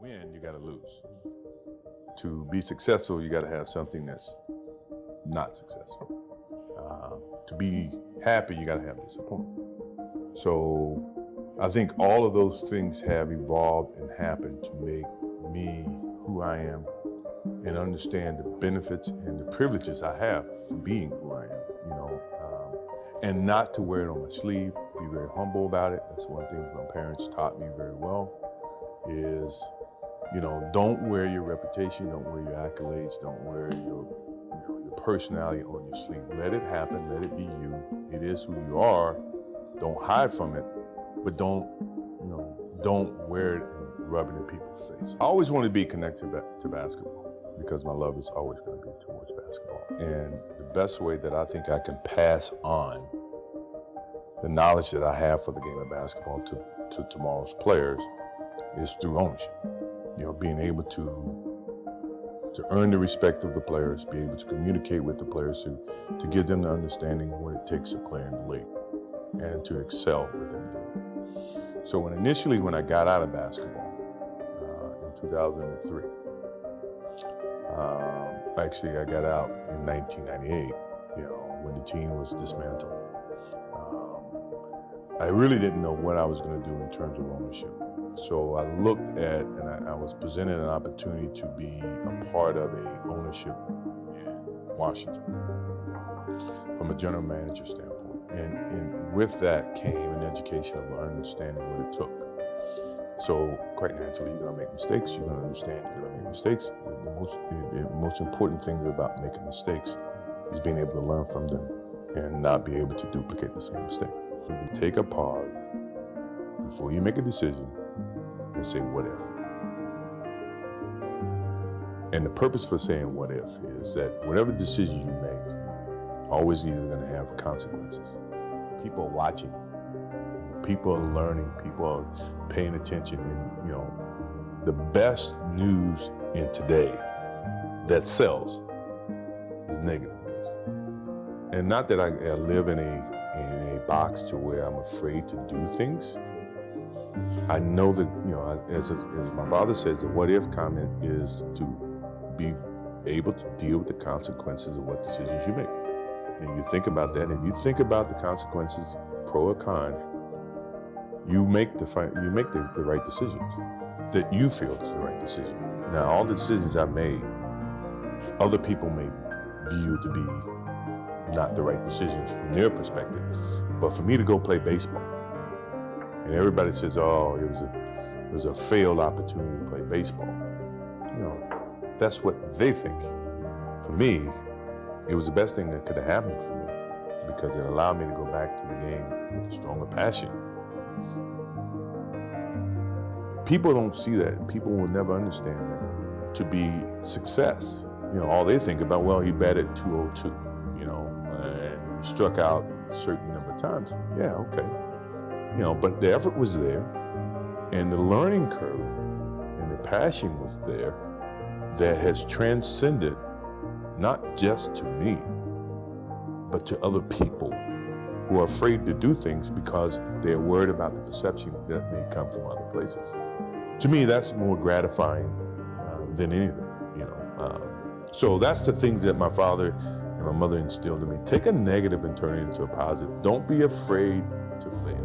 win, you got to lose. To be successful, you got to have something that's not successful. To be happy, you got to have disappointment. So I think all of those things have evolved and happened to make me who I am and understand the benefits and the privileges I have for being who I am, and not to wear it on my sleeve, be very humble about it. That's one thing my parents taught me very well is, don't wear your reputation, don't wear your accolades, don't wear your personality on your sleeve. Let it happen, let it be you. It is who you are. Don't hide from it, but don't wear it and rub it in people's face. I always want to be connected to basketball because my love is always going to be towards basketball. And the best way that I think I can pass on the knowledge that I have for the game of basketball to tomorrow's players is through ownership. Being able to earn the respect of the players, be able to communicate with the players to give them the understanding of what it takes to play in the league and to excel within the league. So when I got out of basketball in 2003, actually I got out in 1998, when the team was dismantled. I really didn't know what I was going to do in terms of ownership. So I looked at, and I was presented an opportunity to be a part of a ownership in Washington from a general manager standpoint. And with that came an education of understanding what it took. So quite naturally, you're going to make mistakes. You're going to understand you're going to make mistakes. The most important thing about making mistakes is being able to learn from them and not be able to duplicate the same mistake. Take a pause before you make a decision and say, what if? And the purpose for saying what if is that whatever decision you make, always either going to have consequences. People are watching, people are learning, people are paying attention. And, the best news in today that sells is negative news. And not that I live in a box to where I'm afraid to do things. I know that, as my father says, the what if comment is to be able to deal with the consequences of what decisions you make. And you think about that, and you think about the consequences, pro or con, you make the right decisions that you feel is the right decision. Now, all the decisions I made, other people may view to be not the right decisions from their perspective. But for me to go play baseball, and everybody says, oh, it was a failed opportunity to play baseball. That's what they think. For me, it was the best thing that could have happened for me because it allowed me to go back to the game with a stronger passion. People don't see that. People will never understand that. To be success, all they think about, well, he batted 202, and he struck out a certain number of times. Yeah, okay. But the effort was there, and the learning curve and the passion was there that has transcended not just to me, but to other people who are afraid to do things because they're worried about the perception that may come from other places. To me, that's more gratifying than anything, So that's the things that my father and my mother instilled in me. Take a negative and turn it into a positive. Don't be afraid to fail.